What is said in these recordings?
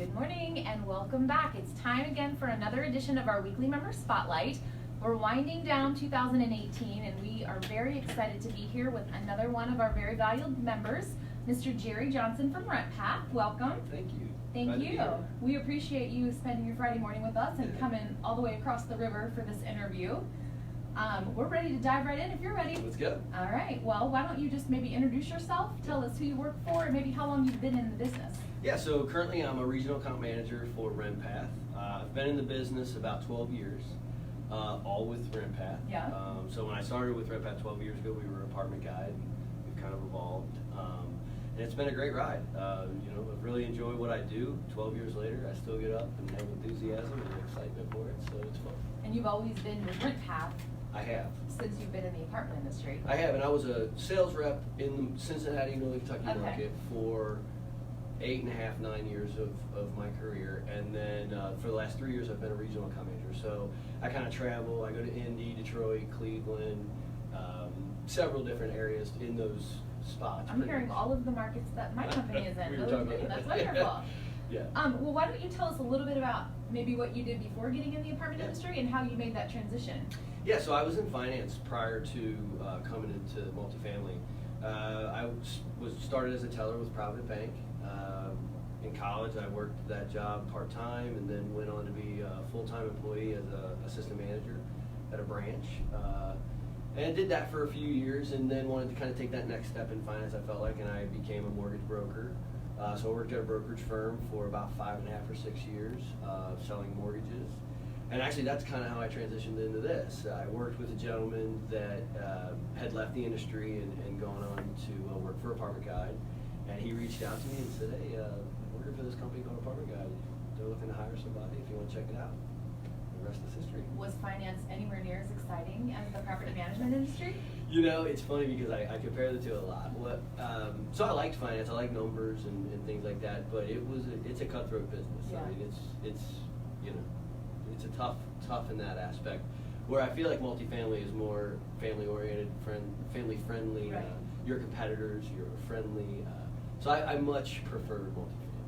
Good morning and welcome back. It's time again for another edition of our weekly member spotlight. We're winding down 2018 and we are very excited to be here with another one of our very valued members, Mr. Gerry Johnson from RentPath. Welcome. Thank you. Thank you. We appreciate you spending your Friday morning with us and coming all the way across the river for this interview. We're ready to dive right in if you're ready. Let's go. All right. Well, why don't you just maybe introduce yourself, tell us who you work for, and maybe how long you've been in the business. Yeah, so currently I'm a regional account manager for RentPath. I've been in the business about 12 years, all with RentPath. Yeah. So when I started with RentPath 12 years ago, we were Apartment Guide. We've kind of evolved. And it's been a great ride. I really enjoy what I do. 12 years later, I still get up and have enthusiasm and excitement for it, so it's fun. And you've always been with RentPath. I have. Since you've been in the apartment industry. I have, and I was a sales rep in the Cincinnati, Northern Kentucky market for 8.5, 9 years of my career, and then for the last 3 years I've been a regional account manager. So I kind of travel. I go to Indy, Detroit, Cleveland, several different areas in those spots. I'm hearing all of the markets that my company is in. We were talking about That's wonderful. Yeah. Well, why don't you tell us a little bit about maybe what you did before getting in the apartment industry and how you made that transition? Yeah, so I was in finance prior to coming into multifamily. I was started as a teller with Provident Bank. In college, I worked that job part-time and then went on to be a full-time employee as an assistant manager at a branch. And did that for a few years and then wanted to kind of take that next step in finance, I felt like, and I became a mortgage broker. So I worked at a brokerage firm for about 5.5 or 6 years, selling mortgages. And actually, that's kind of how I transitioned into this. I worked with a gentleman that had left the industry and gone on to work for Apartment Guide. And he reached out to me and said, hey, I'm working for this company called Apartment Guide. They're looking to hire somebody if you want to check it out. The rest is history. Was finance anywhere near as exciting as the property management industry? You know, it's funny because I compare the two a lot. So I liked finance, I like numbers and things like that, but it's a cutthroat business. Yeah. I mean, it's a tough in that aspect. Where I feel like multifamily is more family-oriented, family-friendly. Right. Your competitors, you're friendly. So I much prefer multifamily.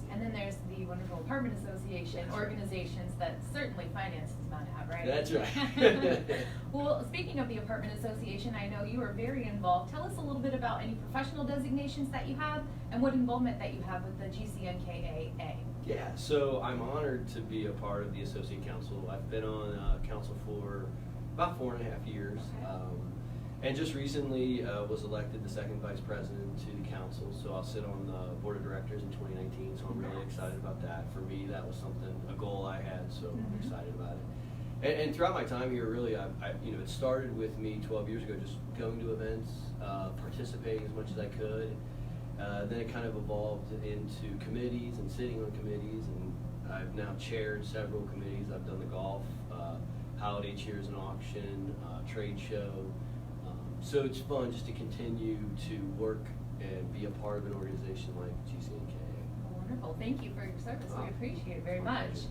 And then there's the wonderful apartment association organizations that certainly finance is bound to have, right? That's right. Well, speaking of the apartment association, I know you are very involved. Tell us a little bit about any professional designations that you have and what involvement that you have with the GCNKAA. Yeah, so I'm honored to be a part of the Associate Council. I've been on council for about 4.5 years. Okay. And just recently was elected the second vice president to the council, so I'll sit on the board of directors in 2019, so I'm really excited about that. For me, that was a goal I had, so I'm excited about it. And throughout my time here, really, it started with me 12 years ago, just going to events, participating as much as I could. Then it kind of evolved into committees and sitting on committees, and I've now chaired several committees. I've done the golf, holiday cheers and auction, trade show. So it's fun just to continue to work and be a part of an organization like GCNKA. Wonderful. Thank you for your service. We appreciate it very much.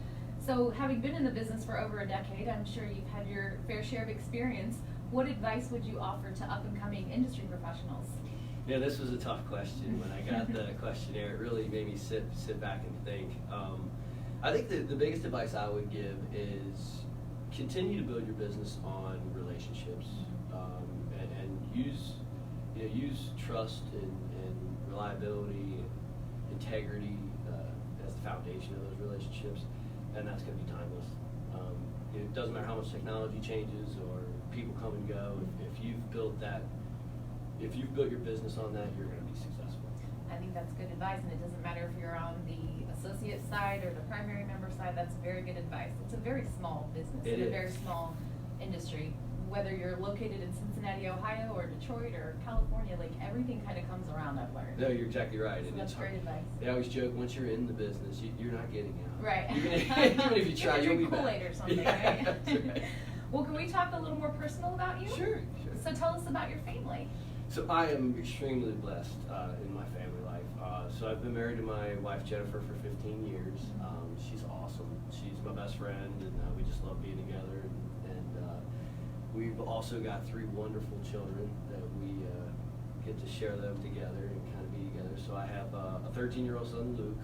So having been in the business for over a decade, I'm sure you've had your fair share of experience. What advice would you offer to up-and-coming industry professionals? Yeah, this was a tough question. When I got the questionnaire, it really made me sit back and think. I think the biggest advice I would give is continue to build your business on relationships. And use trust and reliability, integrity as the foundation of those relationships, and that's going to be timeless. It doesn't matter how much technology changes or people come and go. If you've built your business on that, you're going to be successful. I think that's good advice, and it doesn't matter if you're on the associate side or the primary member side. That's very good advice. It's a very small business, a very small industry. Whether you're located in Cincinnati, Ohio, or Detroit, or California, like everything kind of comes around, I've learned. No, you're exactly right. So that's great advice. They always joke, once you're in the business, you're not getting out. Right. Even if you try, you'll be back. Kool-Aid or something, right? That's right. Well, can we talk a little more personal about you? Sure. So tell us about your family. So I am extremely blessed in my family life. So I've been married to my wife Jennifer for 15 years. She's awesome. She's my best friend, and we just love being together. We've also got 3 wonderful children that we get to share them together and kind of be together. So I have a 13-year-old son, Luke.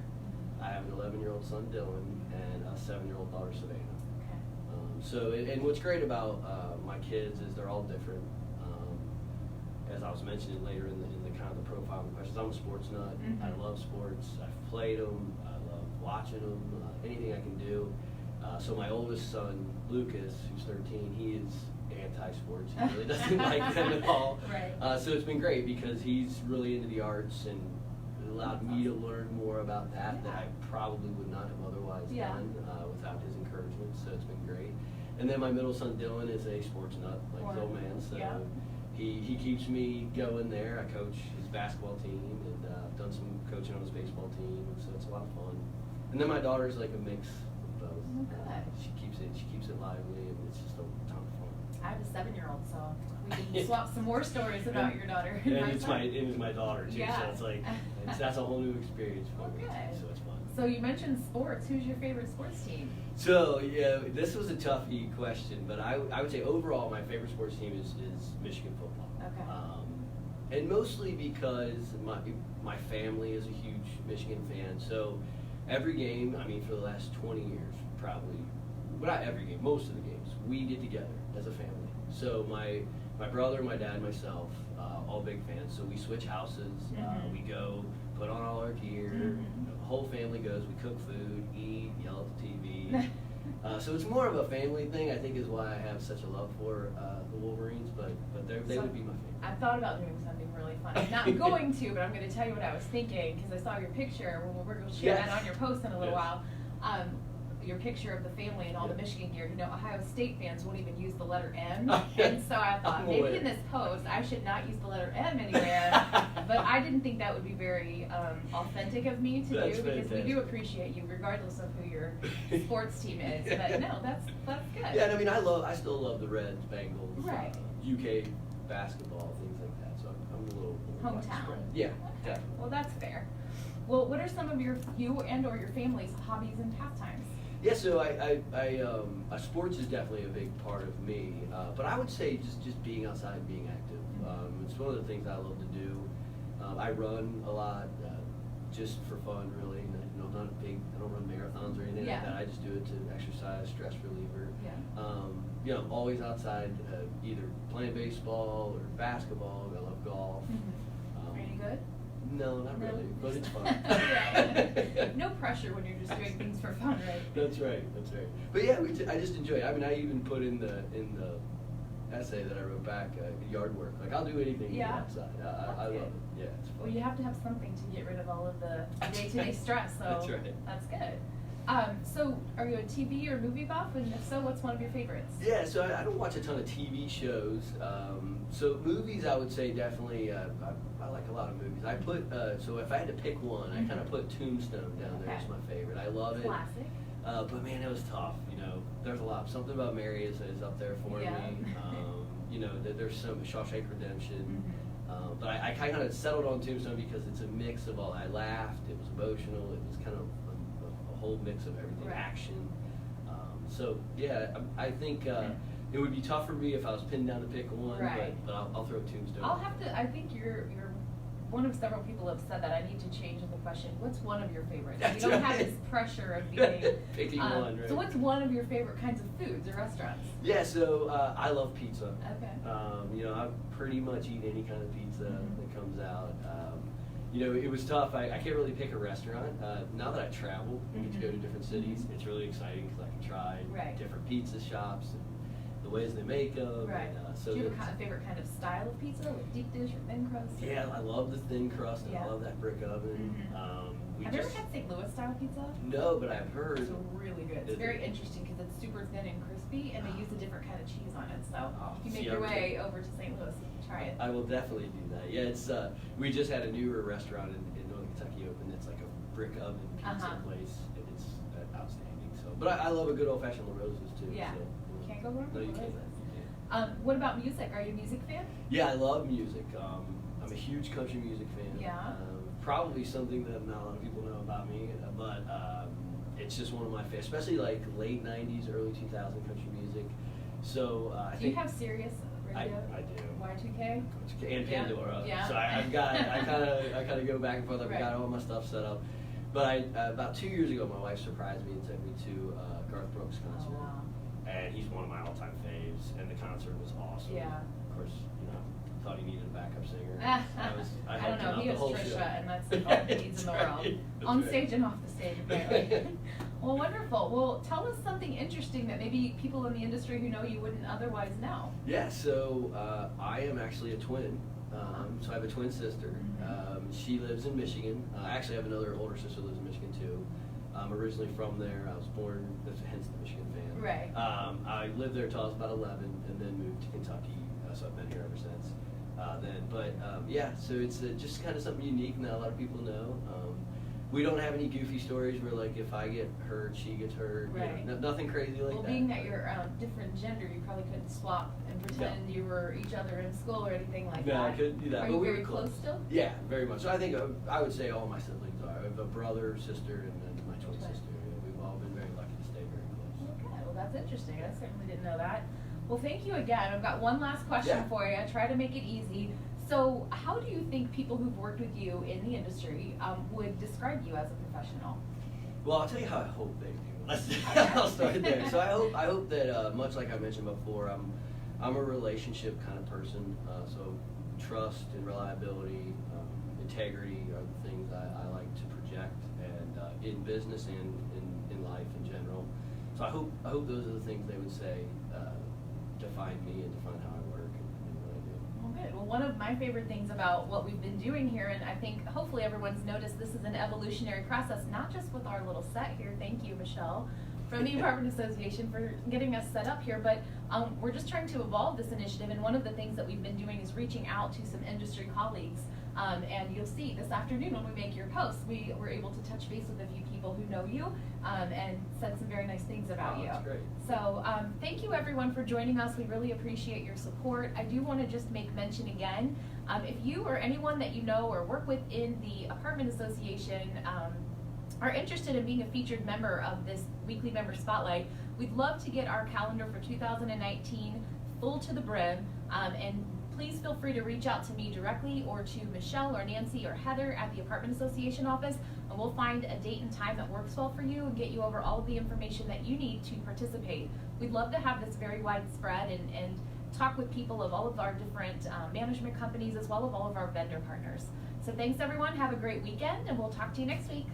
I have an 11-year-old 5-year-old son Dylan and a 7-year-old daughter Savannah. Okay. And what's great about my kids is they're all different. As I was mentioning later in the kind of the profile of the questions, I'm a sports nut. Mm-hmm. I love sports. I've played them. I love watching them. Anything I can do. So my oldest son Lucas, who's 13, he is anti-sports. He really doesn't like them at all. Right. So it's been great because he's really into the arts and it allowed me to learn more about that I probably would not have otherwise done without his encouragement. So it's been great. And then my middle son Dylan is a sports nut, like his old man. So he keeps me going there. I coach his basketball team and I've done some coaching on his baseball team, and so it's a lot of fun. And then my daughter's like a mix of both. Okay. She keeps it lively, and it's just a ton of fun. I have a 7-year-old, so we can swap some more stories about your daughter. And it's my daughter too, Yeah. so it's like that's a whole new experience for me. Okay. So it's fun. So you mentioned sports. Who's your favorite sports team? So yeah, this was a toughie question, but I would say overall my favorite sports team is Michigan football. Okay. And mostly because my family is a huge Michigan fan. So every game, I mean, for the last 20 years, probably, well, not every game, most of the games, we get together as a family. So my brother, my dad, myself, all big fans. So we switch houses. Mm-hmm. We go put on all our gear. Mm-hmm. The whole family goes. We cook food, eat, yell at the TV. So it's more of a family thing, I think, is why I have such a love for the Wolverines. But they would be my favorite. I thought about doing something really fun. I'm not going to, but I'm going to tell you what I was thinking because I saw your picture. We're going to share that on your post in a little while. Your picture of the family and all the Michigan gear. You know, Ohio State fans won't even use the letter M. And so I thought maybe in this post I should not use the letter M anywhere. But I didn't think that would be very authentic of me to do because fantastic. we do appreciate you regardless of who your sports team is. But no, that's good. Yeah, and I mean, I still love the Reds, Bengals, Right. UK basketball, things like that. So I'm a little Hometown. widespread. Yeah, Okay. definitely. Well, that's fair. Well, what are some of you and or your family's hobbies and pastimes? Yeah, so sports is definitely a big part of me, but I would say just being outside and being active. It's one of the things I love to do. I run a lot, just for fun, really. You know, I don't run marathons or anything like that. I just do it to exercise, stress reliever. Yeah. You know, I'm always outside, either playing baseball or basketball. I love golf. Are you any good? No, not really, but it's fun. Right. No pressure when you're just doing things for fun, right? That's right. But yeah, I just enjoy it. I mean, I even put in the essay that I wrote back, yard work. Like, I'll do anything to get outside. I love it. Yeah, it's fun. Well, you have to have something to get rid of all of the day-to-day stress, so That's right. That's good. So are you a TV or movie buff? And if so, what's one of your favorites? Yeah, so I don't watch a ton of TV shows. So movies, I would say definitely, I like a lot of movies. I put, so if I had to pick one, I kind of put Tombstone down there as my favorite. I love it. Classic. But man, it was tough. You know, there's a lot. Something about Mary is up there for me. You know, there's some Shawshank Redemption. But I kind of settled on Tombstone because it's a mix of all. I laughed. It was emotional. It was kind of a whole mix of everything. Right. Action. So yeah, I think it would be tough for me if I was pinned down to pick one. Right. But I'll throw Tombstone. I'll have to. I think you're one of several people have said that. I need to change the question. What's one of your favorites? That's you don't right. have this pressure of being picking one. Right? So what's one of your favorite kinds of foods or restaurants? Yeah, so I love pizza. Okay. You know, I pretty much eat any kind of pizza that comes out. You know, it was tough. I can't really pick a restaurant. Now that I travel and get to go to different cities, it's really exciting because I can try different pizza shops and the ways they make them. Right. And, so do you have a favorite kind of style of pizza, like deep dish or thin crust? Yeah, I love the thin crust and I love that brick oven. Have you ever had St. Louis style pizza? No, but I've heard. It's really good. It's very interesting because it's super thin and crispy, and they use a different kind of cheese on it. So if you make your way over to St. Louis, you can try it. I will definitely do that. Yeah, it's we just had a newer restaurant in Northern Kentucky open. It's like a brick oven pizza place, and it's outstanding. So, but I love a good old fashioned La Rosa's too. Yeah, so, can't go wrong with you La can't. Rosa's. What about music? Are you a music fan? Yeah, I love music. I'm a huge country music fan. Yeah. Probably something that not a lot of people know about me, but it's just one of my favorites, especially like late '90s, early 2000 country music. So I think do you have Sirius radio? I do. Y2K and Pandora. Yeah. So I kind of go back and forth. I've got all my stuff set up. But about 2 years ago, my wife surprised me and took me to Garth Brooks concert. Oh, wow. And he's one of my all-time faves, and the concert was awesome. Yeah. Of course, thought he needed a backup singer. I don't helped him know, out he the was whole Trisha, show. and that's like all he needs in the That's world. right. That's On right. stage and off the stage, apparently. Well, wonderful. Well, tell us something interesting that maybe people in the industry who know you wouldn't otherwise know. Yeah, so I am actually a twin. So I have a twin sister. She lives in Michigan. I actually have another older sister who lives in Michigan too. I'm originally from there. I was born, hence the Michigan fan. Right. I lived there until I was about 11 and then moved to Kentucky. So I've been here ever since then. But yeah, so it's just kind of something unique that a lot of people know. We don't have any goofy stories where, like, if I get hurt, she gets hurt. Right. Nothing crazy like Well, that. being that you're different gender, you probably couldn't swap and pretend you were each other in school or anything like that. No, I couldn't do that. Are but you we very were close still? Yeah, very much. So I think I would say all my siblings are. I have a brother, sister, and then my twin sister. We've all been very lucky to stay very close. Okay, well, that's interesting. I certainly didn't know that. Well, thank you again. I've got one last question for you. I try to make it easy. So how do you think people who've worked with you in the industry would describe you as a professional? Well, I'll tell you how I hope they do. I'll start there. So I hope that much like I mentioned before, I'm a relationship kind of person. So trust and reliability, integrity are the things I like to project, and in business and in life in general. So I hope those are the things they would say define me and define how I work and what I do. Well, good. Well, one of my favorite things about what we've been doing here, and I think hopefully everyone's noticed this is an evolutionary process, not just with our little set here. Thank you, Michelle, from the Apartment Association for getting us set up here. But we're just trying to evolve this initiative, and one of the things that we've been doing is reaching out to some industry colleagues. And you'll see this afternoon when we make your post, we were able to touch base with a few people who know you and said some very nice things about you. That's great. So thank you everyone for joining us. We really appreciate your support. I do want to just make mention again, if you or anyone that you know or work with in the Apartment Association are interested in being a featured member of this weekly member spotlight, we'd love to get our calendar for 2019 full to the brim, and please feel free to reach out to me directly or to Michelle or Nancy or Heather at the Apartment Association office, and we'll find a date and time that works well for you and get you over all of the information that you need to participate. We'd love to have this very widespread and talk with people of all of our different management companies as well as all of our vendor partners. So thanks everyone, have a great weekend, and we'll talk to you next week.